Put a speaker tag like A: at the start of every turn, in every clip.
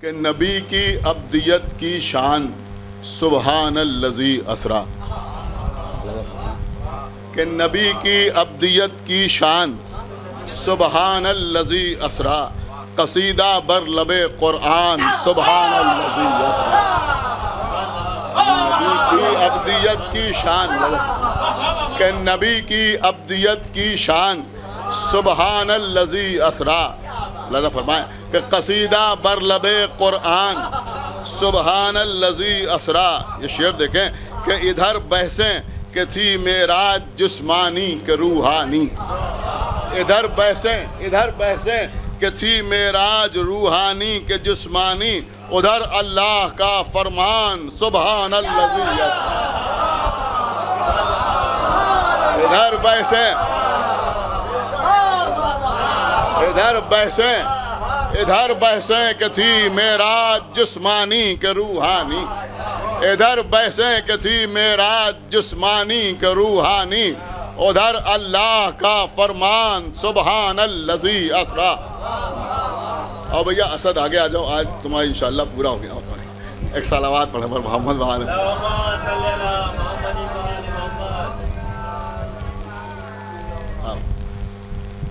A: कि नबी की अब्दियत की शान सुबहानल्लज़ी असरा, कि नबी की अब्दियत की शान सुबहानल्लज़ी असरा, कसीदा बर लबे क़ुरआन सुबहानल्लज़ी असरा। नबी की अब्दियत की शान, कि नबी की अब्दियत की शान सुबहानल्लज़ी असरा। अल्लाह फरमाए कि कसीदा बर लबे क़ुरआन सुबहानल्लज़ी असरा। ये शेर देखें कि इधर बहसें कि थी मेराज जिस्मानी के रूहानी, इधर बहसें कि थी मेराज रूहानी के जिस्मानी, उधर अल्लाह का फरमान सुबहानल्लज़ी असरा। इधर बहसें कि थी मेराज जिस्मानी के रूहानी, इधर बहसें कि थी मेराज जिस्मानी के रूहानी, उधर अल्लाह का फरमान सुबहानल्लज़ी असरा। और भैया असद आगे आ जाओ, आज तुम्हारा इंशाअल्लाह पूरा हो गया। एक सलावत पढ़े पर मोहम्मद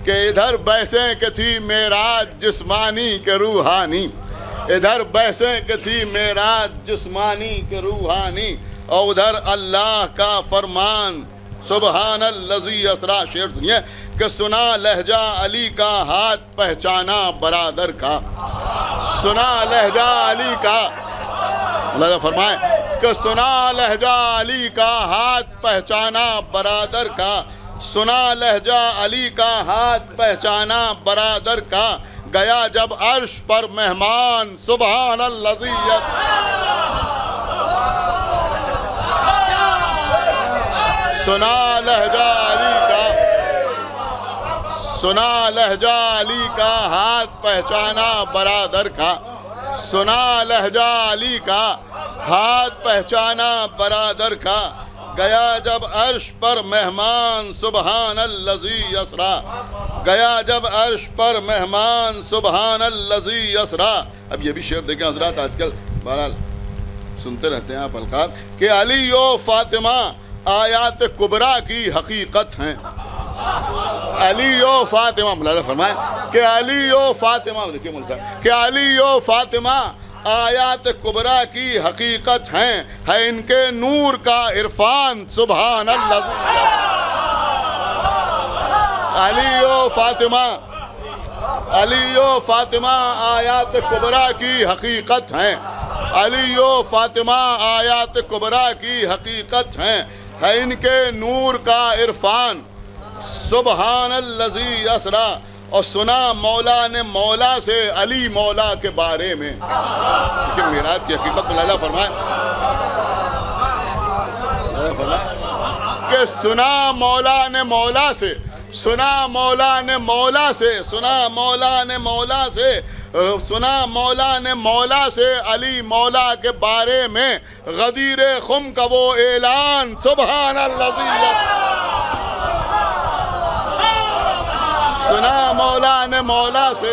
A: कि इधर बहसें कि थी मेराज जिस्मानी के रूहानी, इधर बहसें कि थी मेराज जिस्मानी के रूहानी, और उधर अल्लाह का फरमान सुबहानल्लज़ी असरा। शेर सुनिए कि सुना लहजा अली का हाथ पहचाना बरादर का, सुना लहजा अली का, अल्लाह फरमाए कि सुना लहजा अली का हाथ पहचाना बरादर का, सुना लहजा अली का हाथ पहचाना बरादर का, गया जब अर्श पर मेहमान सुबहानल्लज़ी सुना लहजा अली का, सुना लहजा अली का हाथ पहचाना बरादर का, सुना लहजा अली का हाथ पहचाना बरादर का, गया जब अर्श पर मेहमान सुबहानल्लज़ी असरा, गया जब अर्श पर मेहमान सुबहानल्लज़ी असरा। अब ये भी शेर देखें हज़रात, आजकल बहरहाल सुनते रहते हैं आप अलकार कि अली ओ फातिमा आयात कुबरा की हकीकत हैं, अली ओ फातिमा, मुलाज़ा फरमाए कि अली ओ फातिमा, देखिए मुल्ज़ा कि अली ओ फातिमा आयात कुबरा की हकीकत हैं, है इनके नूर का इरफान सुबहानल्लज़ी। अली ओ फातिमा, अली ओ फातिमा आयात कुबरा की हकीकत हैं, अली ओ फातिमा आयात कुबरा की हकीकत हैं, है इनके नूर का इरफान सुबहानल्लज़ी असरा। और सुना मौला ने मौला से अली मौला के बारे में, लेकिन मेराज की हकीकत में अल्लाह फरमाए कि सुना मौला ने मौला से, सुना मौला ने मौला से, सुना मौला ने मौला से, सुना मौला ने मौला से अली मौला के बारे में, गदीर खुम का वो ऐलान सुबहानल्लज़ी। सुना मौला ने मौला से,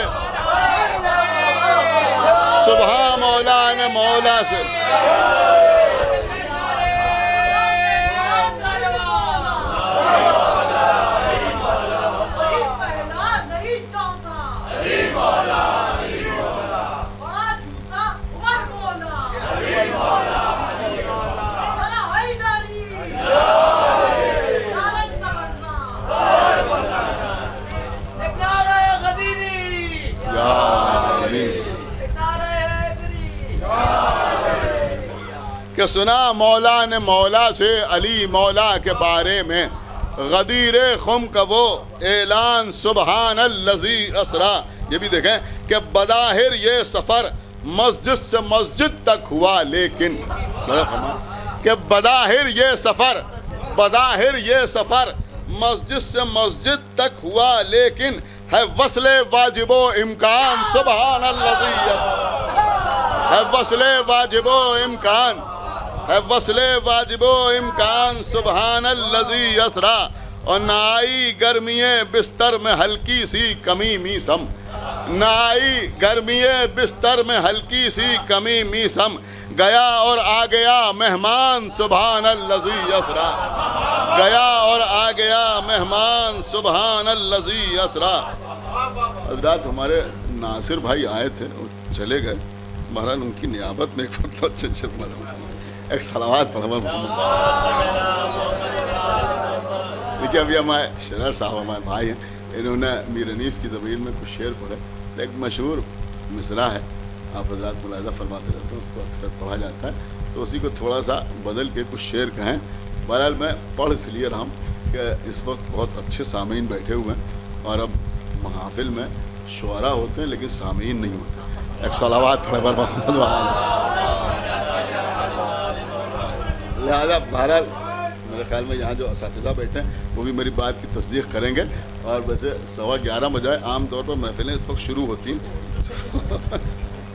A: सुबह मौला ने मौला से, कि सुना मौला ने मौला से अली मौला के बारे में, गदीर खुम का वो ऐलान सुबहानल्लज़ी असरा। ये भी देखें कि बज़ाहिर ये सफ़र मस्जिद से मस्जिद तक हुआ, लेकिन कि बज़ाहिर ये सफ़र, बज़ाहिर ये सफ़र मस्जिद से मस्जिद तक हुआ, लेकिन है वस्ले वाजिबो इम्कान सुबहानल्लज़ी, है वस्ले वाजिबो इम्कान, है वस्ले वाजिबो इम्कान सुबहानल्लज़ी असरा। और ना आई गर्मिये बिस्तर में हल्की सी कमी मीसम, न आई गर्मीए बिस्तर में हल्की सी कमी मीसम, गया और आ गया मेहमान सुभान अल्लज़ी असरा, गया और आ गया मेहमान सुभान अल्लज़ी असरा। हज़रात हमारे नासिर भाई आए थे, वो चले गए, महाराज उनकी नियाबत में एक सलावत पढ़ा। देखिए अभी हमारे शरर साहब हमारे भाई हैं, इन्होंने मीर अनीस की ज़मीन में कुछ शेर पढ़े। एक मशहूर मिसरा है, आप हज़रात मुलाज़ा फरमाते रहते हैं, उसको अक्सर पढ़ा जाता है, तो उसी को थोड़ा सा बदल के कुछ शेर कहें। बहरहाल मैं पढ़ इसलिए रहा हूँ कि इस वक्त बहुत अच्छे सामीन बैठे हुए हैं और अब महफिल में शुअरा होते हैं लेकिन सामीन नहीं होते। एक सलावत पर लिहाजा बहरहाल मेरे ख्याल में यहाँ जो असातिज़ा बैठे हैं वो भी मेरी बात की तस्दीक करेंगे। और वैसे 11:15 बजे आम तौर पर महफिलें इस वक्त शुरू होती हैं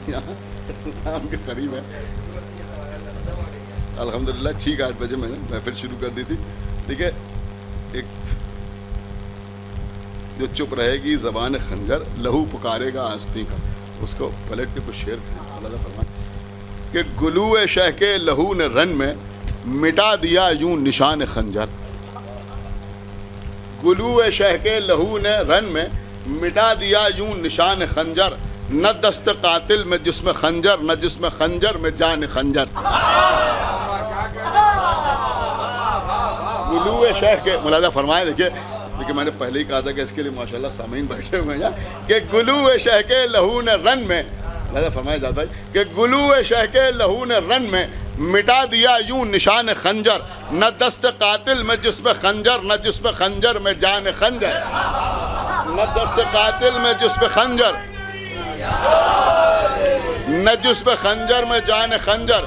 A: यहाँ अख्ताम के करीब है। अल्हम्दुलिल्लाह ठीक 8 बजे मैंने महफिल शुरू कर दी थी। देखिए एक जो चुप रहेगी ज़बान खंजर, लहू पुकारेगा आस्ती का, उसको पलट के कुछ शेर फरमाए कि गुलूए शह के लहू ने रन में मिटा दिया यूं निशान खंजर, गुलूए शह के लहू ने रन में मिटा दिया यूं निशान खंजर, न दस्त कातिल में जिसमें खंजर, न जिसमें खंजर में जान खंजर। गुलूए शह के मुलाज़ा फरमाए। देखिए मैंने पहले ही कहा था कि इसके लिए माशाल्लाह सामीन बैठे हुए हैं कि गुलूए शह के लहू ने रन में, मुलाज़ा फरमाए जात भाई कि गुलूए शह के लहू ने रन में मिटा दिया यूं निशान खंजर, न दस्त कातिल में जिसमें खंजर, न जिसमें खंजर में जान खंजर, न दस्त कातिल में जिसमें खंजर, न जिसमें खंजर में जान खंजर।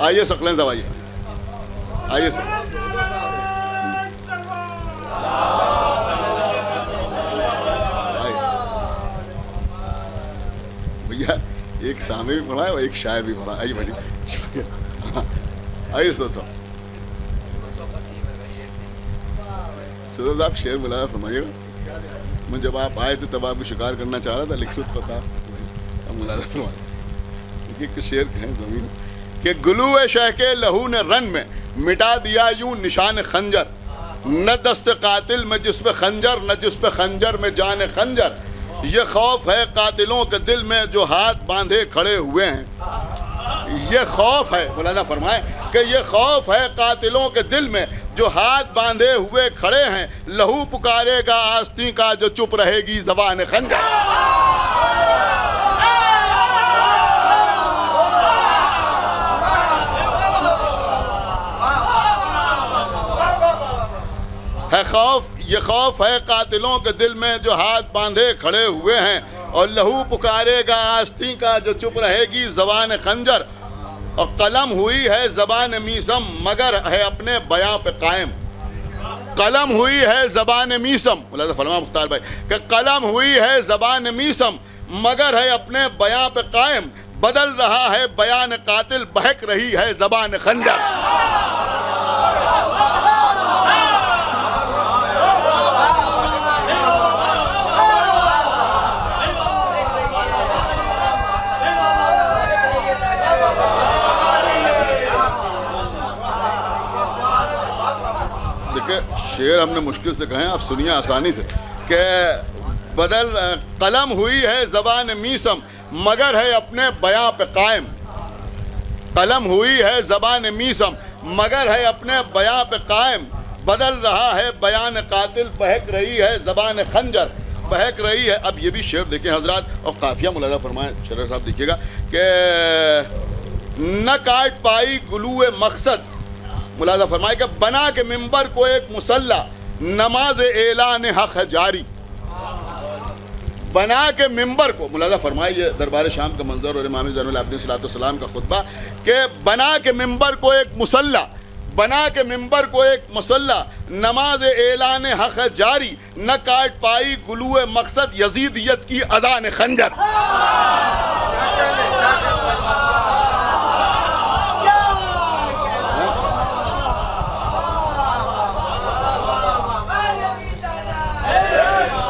A: आइए सकलें दवाइए, आइए सर। भैया एक सामे भी पढ़ा है और एक शायर भी पढ़ा। आइए बड़ी आइए दोस्तों, सदर साहब शेर बुलाया फरमाइएगा। मैं जब आप आए थे तब आपको शिकार करना चाह रहा था, लिखिए उस पता मुलाज़ा फरमाइए। एक शेर कहें ज़मीन कि गुलूए शह के लहू ने रन में मिटा दिया यूं निशान खंजर, न दस्त कातिल में जिसमें खंजर, न जिसमें खंजर में जान खंजर। ये खौफ है कातिलों के दिल में जो हाथ बांधे खड़े हुए हैं, ये खौफ है, मौलाना फरमाए कि ये खौफ है कातिलों के दिल में जो हाथ बांधे हुए खड़े हैं, लहू पुकारेगा आस्तीं का जो चुप रहेगी ज़बान खंजर। है खौफ, ये खौफ है कातिलों के दिल में जो हाथ बांधे खड़े हुए हैं, और लहू पुकारेगा आस्तीं का जो चुप रहेगी ज़बान खंजर। और कलम हुई है ज़बान मीसम मगर है अपने बयां पे कायम, कलम हुई है ज़बान मीसम, मुलाज़ा फरमा मुख्तार भाई कि कलम हुई है ज़बान मीसम मगर है अपने बयां पे कायम, बदल रहा है बयान कातिल बहक रही है ज़बान खंजर। शेर हमने मुश्किल से कहे, आप सुनिए आसानी से कि बदल कलम हुई है ज़बान मीसम मगर है अपने बयां पे कायम, कलम हुई है ज़बान मीसम मगर है अपने बयां पे कायम, बदल रहा है बयान कातिल बहक रही है ज़बान खंजर, बहक रही है। अब ये भी शेर देखें हजरात, और काफिया मुलाज़ा फरमाएं शरर साहब देखिएगा कि न काट पाई गुलूए मकसद, मुलाज़ा फरमाए कि बना के मिंबर को एक मुसल्ला नमाज एलान हक है जारी, बना के मिंबर को, मुलाज़ा फरमाए ये दरबार शाम का मंजर और इमाम ज़ैनुल आबिदीन सलाम का खुतबा कि बना के मिंबर को एक मुसल्ला, बना के मिंबर को एक मुसल्ला नमाज एलान हक है जारी, न काट पाई गुलूए मकसद यजीदियत की अज़ान खंजर।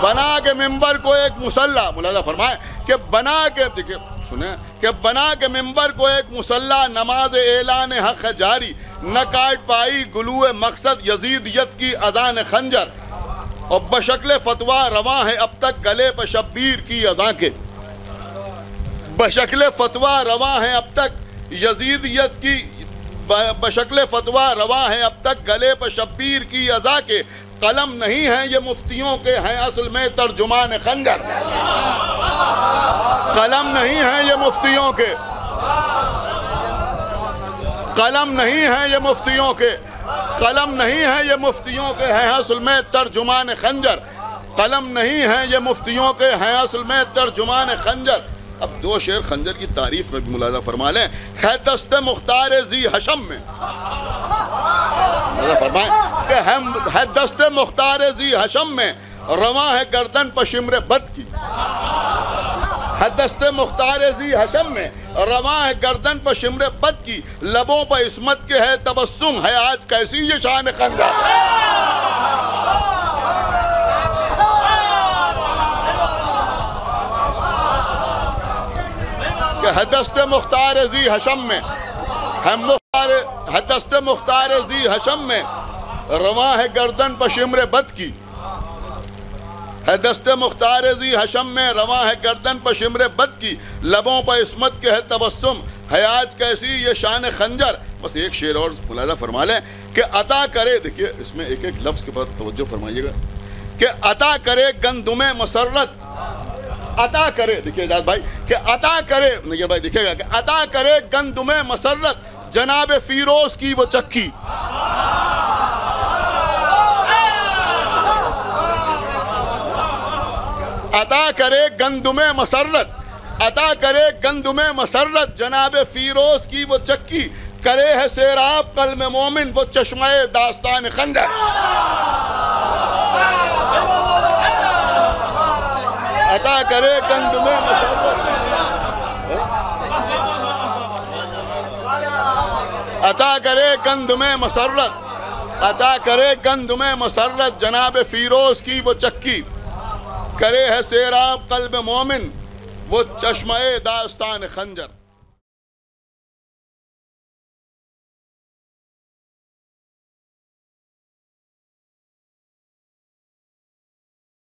A: बना के मिंबर को एक मुसल्ला, मुलाजा फरमाए कि बना के, देखिए सुने, कि बना के मिंबर को एक मुसल्ला, नमाज एलान हक जारी, न काट पाई गुलूए मकसद यजीदियत की अजान खंजर, और बशक्ल फतवा रवा है अब तक गले पर शब्बीर की अजा के, बशक्ल फतवा रवा है अब तक यजीदियत की, बशक्ल फतवा रवा है अब तक गले पर शब्बीर की अजा के, कलम नहीं है ये मुफ्तियों के, हैं असल में तर्जुमान खंजर, कलम नहीं है ये मुफ्तियों के, कलम नहीं है ये मुफ्तियों के, कलम नहीं है ये मुफ्तियों के, हैं असल में तर्जुमान खंजर, कलम नहीं है ये मुफ्तियों के, हैं असल में तर्जुमान खंजर। अब दो शेर खंजर की तारीफ में भी मुलाजा फरमा लें। है दस्ते मुख्तार जी हशम में, फरमाए कि है दस्ते मुख्तार जी हशम में, रवा है गर्दन पशिम्र बद की, है दस्ते मुख्तार जी हशम में, रवा है गर्दन पशिम्र बद की, लबों पर इस्मत के है तबस्सुम, है आज कैसी ये शान खंजर। है दस्ते मुख्तार जी हशम में, है दस्ते मुख्तार जी हशम में, रवा है गर्दन पशिम्र बद की, है दस्ते मुख्तार जी हशम में, रवा है गर्दन पशिम्र बद की, लबों पर इस्मत के है तबस्सुम, है आज कैसी ये शान खंजर। बस एक शेर और मुलाजा फरमा लें कि अता करे, देखिए इसमें एक एक लफ्ज़ के बाद तवज्जो फरमाइएगा, कि अता करे गंदुमे मसरत, अता करे, देखिए एजाज भाई, कि अता करे, ये भाई दिखेगा कि अता करे गंदुमे मसरत, जनाब फीरोज की वो चक्की, अता करे गंदुमे मसरत, अता करे गंदुमे मसरत, जनाब फीरोज की वो चक्की, करे है सेराब कल्ब मोमिन वो चश्मे दास्तान खंजर। अता करे गंदुमे मसरत, अता करे गंदुमे मसरत, अता करे गंदुमे मसरत, जनाब फीरोज की वो चक्की, करे है सेराब कल्ब मोमिन वो चश्मे दास्तान खंजर।